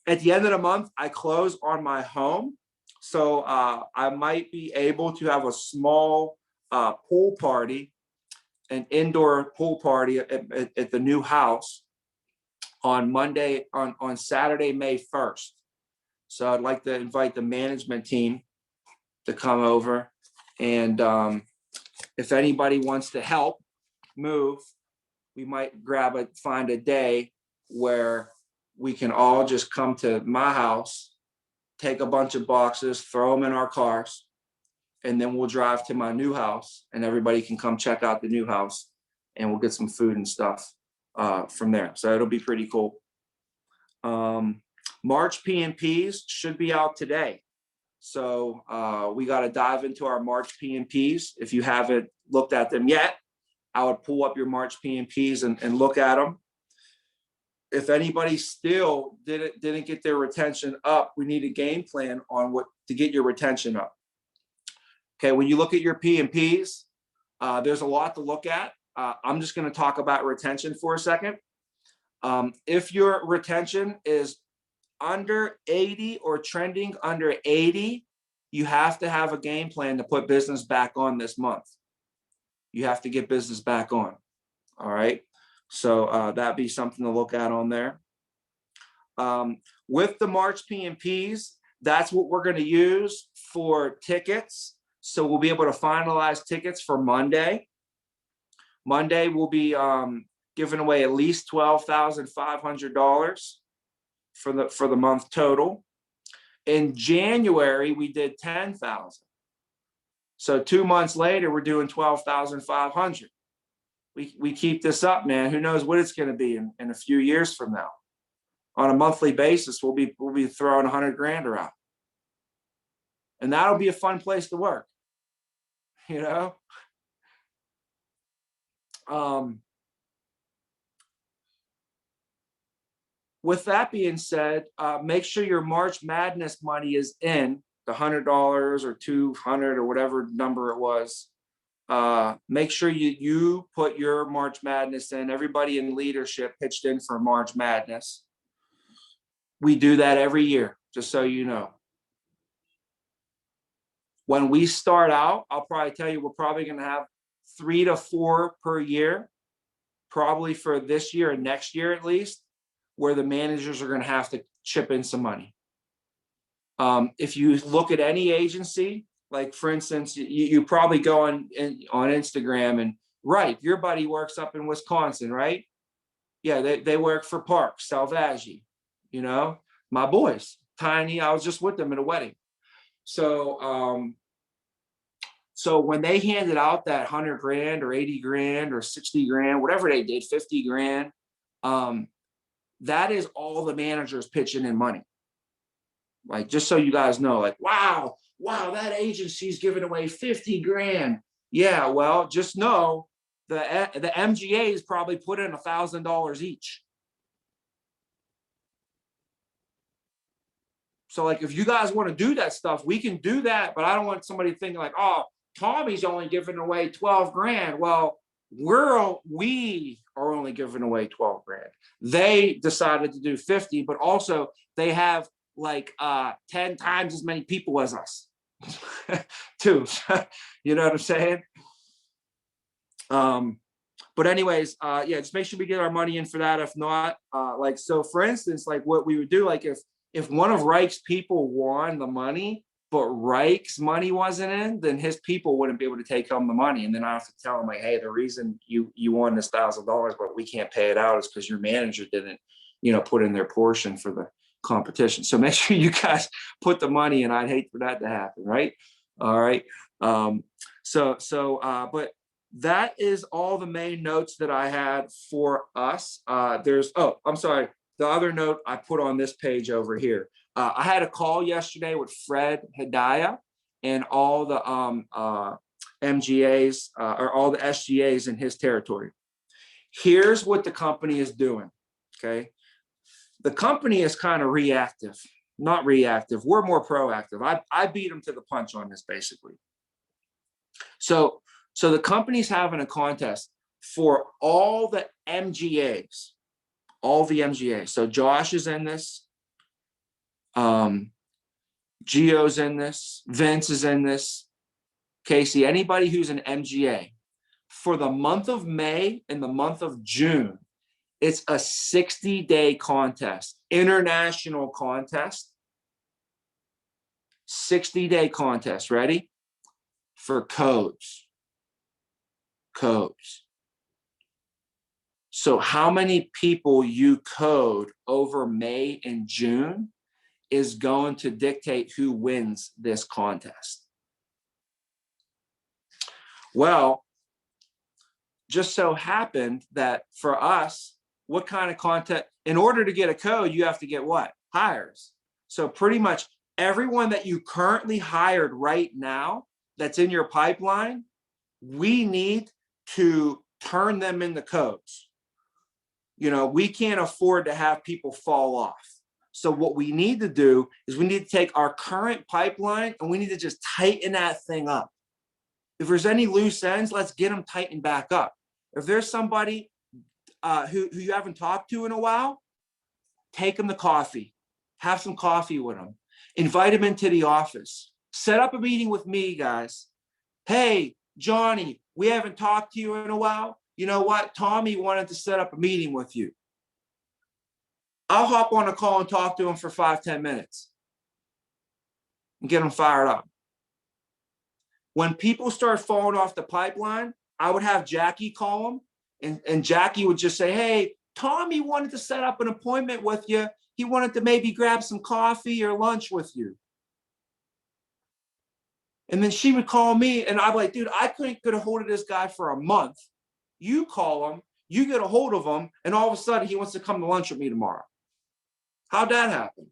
At the end of the month, I close on my home. So I might be able to have a small pool party, an indoor pool party at the new house on Saturday, May 1st. So I'd like to invite the management team to come over. And if anybody wants to help move, we might find a day where we can all just come to my house, take a bunch of boxes, throw them in our cars, and then we'll drive to my new house and everybody can come check out the new house and we'll get some food and stuff from there. So it'll be pretty cool. March Pmps should be out today. So we got to dive into our March Pmps. If you haven't looked at them yet, I would pull up your March Pmps and look at them. If anybody still didn't get their retention up, we need a game plan on what to get your retention up. Okay, when you look at your Pmps, there's a lot to look at. I'm just going to talk about retention for a second. If your retention is under 80 or trending under 80, you have to have a game plan to put business back on this month. You have to get business back on. All right. So that'd be something to look at on there. With the March Pmps, that's what we're going to use for tickets. So we'll be able to finalize tickets for Monday. Monday we'll be giving away at least $12,500 for the month total. In January, we did 10,000. So 2 months later, we're doing 12,500. We keep this up, man. Who knows what it's going to be in a few years from now? On a monthly basis, we'll be throwing 100 grand around, and that'll be a fun place to work. With that being said, make sure your March Madness money is in, the $100 or $200 or whatever number it was. Make sure you put your March Madness in. Everybody in leadership pitched in for March Madness. We do that every year, just so you know. When we start out, I'll probably tell you we're probably going to have 3 to 4 per year, probably for this year and next year at least, where the managers are going to have to chip in some money. If you look at any agency, like for instance, you probably go on Instagram and Right, your buddy works up in Wisconsin, right? Yeah, they work for Park, Salvaggi, you know, my boys, Tiny, I was just with them at a wedding. So, so when they handed out that 100 grand or 80 grand or 60 grand, whatever they did, 50 grand, that is all the managers pitching in money. Like, just so you guys know, like, wow, that agency's giving away 50 grand. Yeah, well, just know the MGAs probably put in $1,000 each. So like, if you guys want to do that stuff, we can do that, but I don't want somebody thinking like, oh, Tommy's only giving away 12 grand. Well, we are only giving away 12 grand. They decided to do 50, but also they have like 10 times as many people as us too. You know what I'm saying? But anyways, yeah, just make sure we get our money in for that. If not, like, so for instance, like what we would do, like if one of Reich's people won the money, but Reich's money wasn't in, then his people wouldn't be able to take home the money. And then I have to tell him like, hey, the reason you won this $1,000, but we can't pay it out is because your manager didn't, you know, put in their portion for the competition. So make sure you guys put the money in. I'd hate for that to happen, right? All right. But that is all the main notes that I had for us. Oh, I'm sorry. The other note I put on this page over here. I had a call yesterday with Fred Hedaya and all the MGAs or all the SGAs in his territory. Here's what the company is doing, okay? The company is kind of reactive, not reactive. We're more proactive. I beat them to the punch on this, basically. So the company's having a contest for all the MGAs, all the MGAs. So Josh is in this. Gio's in this. Vince is in this. Casey, anybody who's an MGA. For the month of May and the month of June, it's a 60-day contest, international contest. 60-day contest, ready? For codes. Codes. So how many people you code over May and June is going to dictate who wins this contest. Well, just so happened that for us, what kind of content, in order to get a code, you have to get what? Hires. So pretty much everyone that you currently hired right now that's in your pipeline, we need to turn them into codes. You know, we can't afford to have people fall off. So what we need to do is we need to take our current pipeline and we need to just tighten that thing up. If there's any loose ends, let's get them tightened back up. If there's somebody who you haven't talked to in a while, take them to coffee. Have some coffee with them. Invite them into the office. Set up a meeting with me, guys. Hey, Johnny, we haven't talked to you in a while. You know what? Tommy wanted to set up a meeting with you. I'll hop on a call and talk to him for 5-10 minutes and get him fired up. When people start falling off the pipeline, I would have Jackie call him, and Jackie would just say, hey, Tommy wanted to set up an appointment with you. He wanted to maybe grab some coffee or lunch with you. And then she would call me and I'd be like, dude, I couldn't get a hold of this guy for a month. You call him, you get a hold of him, and all of a sudden he wants to come to lunch with me tomorrow. How'd that happen?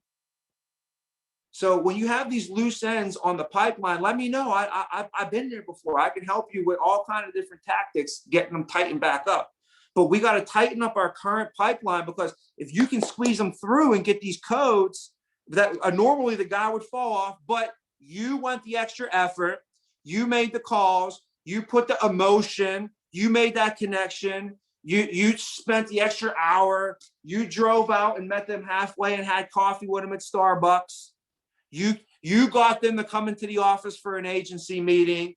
So when you have these loose ends on the pipeline, let me know. I've been there before. I can help you with all kinds of different tactics, getting them tightened back up. But we got to tighten up our current pipeline, because if you can squeeze them through and get these codes that normally the guy would fall off, but you went the extra effort, you made the calls, you put the emotion, you made that connection, you spent the extra hour, you drove out and met them halfway and had coffee with them at Starbucks. You got them to come into the office for an agency meeting.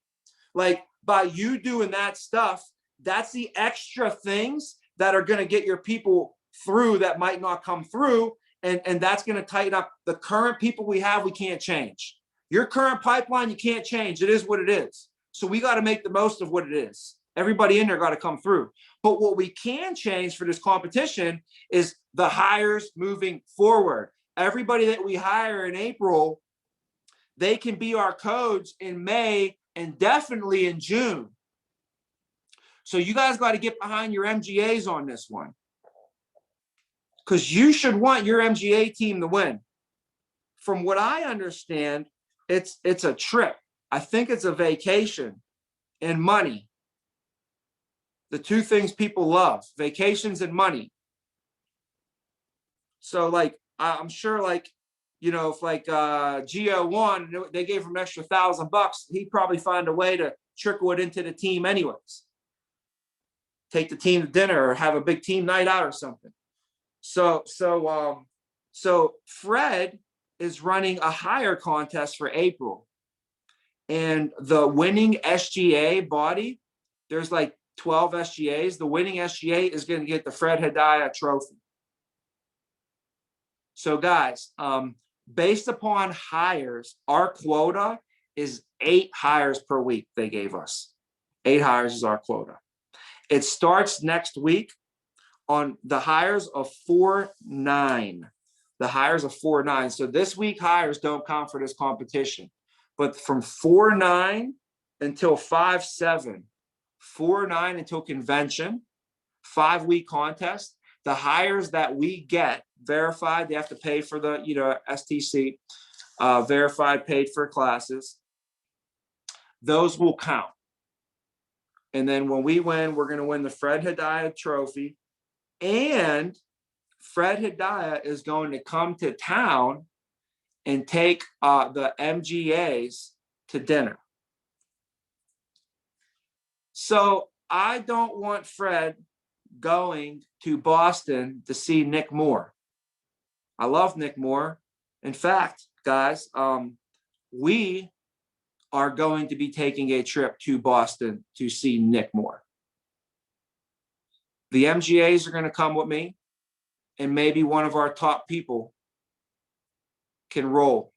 Like, by you doing that stuff, that's the extra things that are going to get your people through that might not come through. And that's going to tighten up. The current people we have, we can't change. Your current pipeline, you can't change. It is what it is. So we got to make the most of what it is. Everybody in there got to come through. But what we can change for this competition is the hires moving forward. Everybody that we hire in April, they can be our coach in May and definitely in June. So you guys got to get behind your MGAs on this one, because you should want your MGA team to win. From what I understand, it's a trip. I think it's a vacation and money. The two things people love, vacations and money. So like, I'm sure like, you know, if like Gio won, they gave him an extra $1,000, he'd probably find a way to trickle it into the team anyways. Take the team to dinner or have a big team night out or something. So Fred is running a hire contest for April. And the winning SGA body, there's like 12 SGAs. The winning SGA is going to get the Fred Hedaya trophy. So guys, based upon hires, our quota is 8 hires per week they gave us. 8 hires is our quota. It starts next week on the hires of 4-9. The hires of 4-9. So this week hires don't count for this competition. But from 4-9 until 5-7, 4-9 until convention, 5-week contest, the hires that we get verified, they have to pay for the, you know, STC, verified, paid for classes. Those will count. And then when we win, we're going to win the Fred Hedaya trophy. And Fred Hedaya is going to come to town and take the MGAs to dinner. So I don't want Fred going to Boston to see Nick Moore. I love Nick Moore. In fact, guys, we are going to be taking a trip to Boston to see Nick Moore. The MGAs are going to come with me, and maybe one of our top people can roll.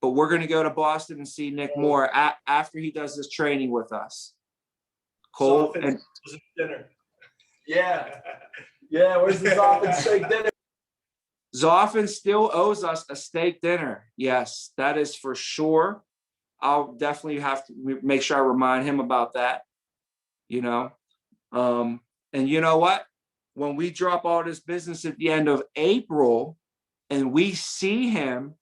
But we're going to go to Boston and see Nick Moore after he does this training with us. Cole and dinner. Yeah. Yeah, where's the Zoffin steak dinner? Zoffin still owes us a steak dinner. Yes, that is for sure. I'll definitely have to make sure I remind him about that, you know. And you know what? When we drop all this business at the end of April and we see him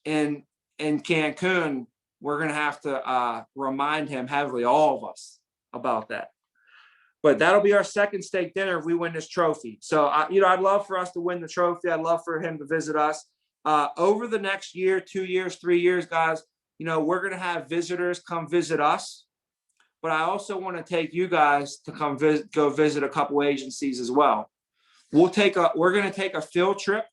in Cancun, we're going to have to remind him heavily, all of us, about that. But that'll be our second steak dinner if we win this trophy. So, you know, I'd love for us to win the trophy. I'd love for him to visit us. Over the next year, 2 years, 3 years, guys, you know, we're going to have visitors come visit us. But I also want to take you guys to come go visit a couple agencies as well. We're going to take a field trip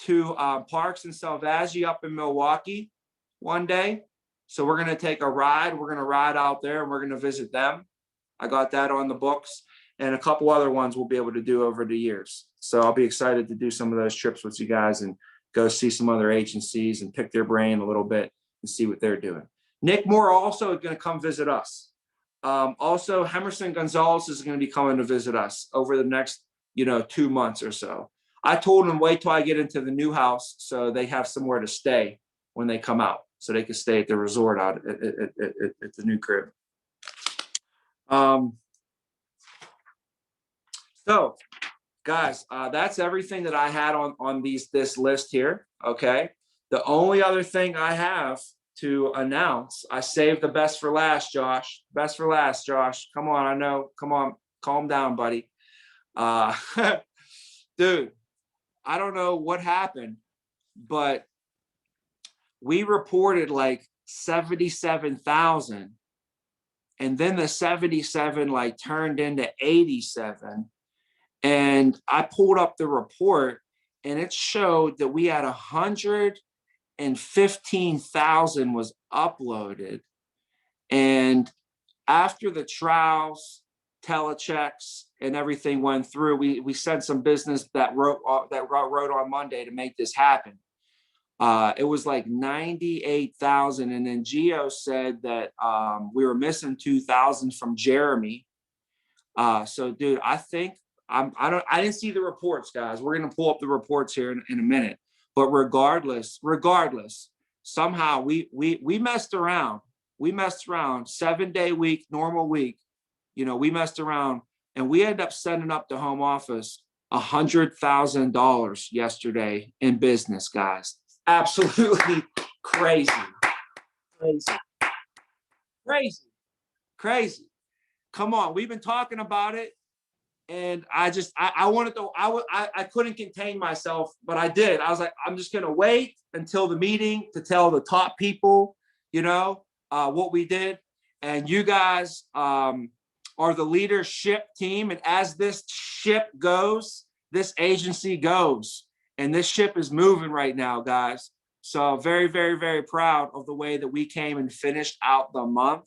to Parks and Salvagi up in Milwaukee one day. So we're going to take a ride. We're going to ride out there and we're going to visit them. I got that on the books, and a couple other ones we'll be able to do over the years. So I'll be excited to do some of those trips with you guys and go see some other agencies and pick their brain a little bit and see what they're doing. Nick Moore also is going to come visit us. Also, Hemerson Gonzalez is going to be coming to visit us over the next, 2 months or so. I told him wait till I get into the new house so they have somewhere to stay when they come out, so they can stay at the resort out at the new crib. So guys, that's everything that I had on this list here. Okay. The only other thing I have to announce, I saved the best for last, Josh. Best for last, Josh. Come on. I know. Come on. Calm down, buddy. Dude, I don't know what happened, but we reported like 77,000. And then the 77 like turned into 87. And I pulled up the report and it showed that we had 115,000 was uploaded. And after the trials, telechecks, and everything went through, we sent some business that wrote on Monday to make this happen. It was like 98,000. And then Geo said that we were missing 2,000 from Jeremy. So dude, I think I didn't see the reports, guys. We're gonna pull up the reports here in a minute. But regardless, somehow we messed around. We messed around, 7-day week, normal week. You know, we messed around and we ended up sending up the home office $100,000 yesterday in business, guys. Absolutely crazy. Crazy. Come on, we've been talking about it. And I wanted to, I couldn't contain myself, but I did. I was like, I'm just gonna wait until the meeting to tell the top people, you know, what we did. And you guys are the leadership team. And as this ship goes, this agency goes. And this ship is moving right now, guys. So very, very, very proud of the way that we came and finished out the month.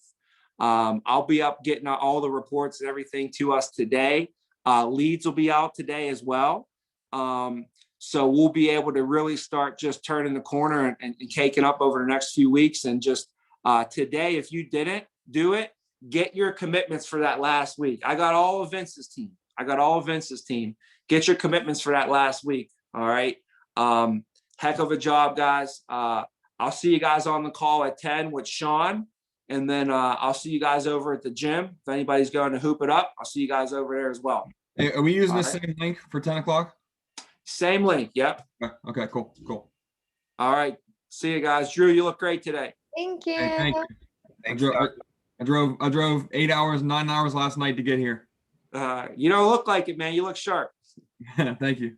I'll be up getting all the reports and everything to us today. Leads will be out today as well. So we'll be able to really start just turning the corner and caking up over the next few weeks. And just today, if you didn't do it, get your commitments for that last week. I got all of Vince's team. Get your commitments for that last week. All right. Heck of a job, guys. I'll see you guys on the call at 10 with Sean. And then I'll see you guys over at the gym. If anybody's going to hoop it up, I'll see you guys over there as well. Hey, are we using the All right. same link for 10 o'clock? Same link. Yep. Okay, cool. All right. See you guys. Drew, you look great today. Thank you. Hey, thank you. Thanks, I drove 8 hours, 9 hours last night to get here. You don't look like it, man. You look sharp. Thank you.